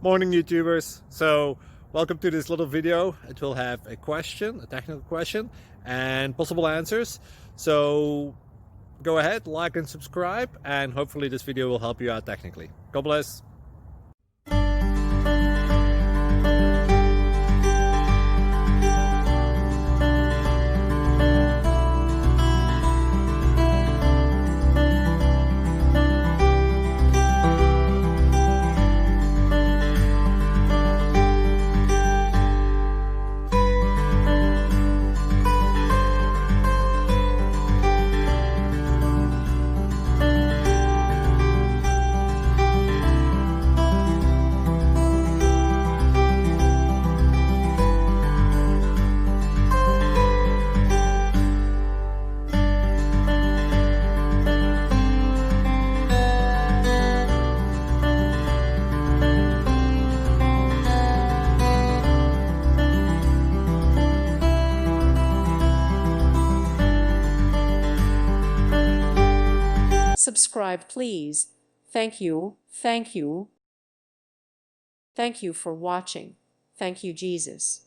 Morning YouTubers. So welcome to this little video. It will have a question, a technical question, and possible answers. So go ahead, like and subscribe, and hopefully this video will help you out technically. God bless. Subscribe, please. Thank you. Thank you. Thank you for watching. Thank you, Jesus.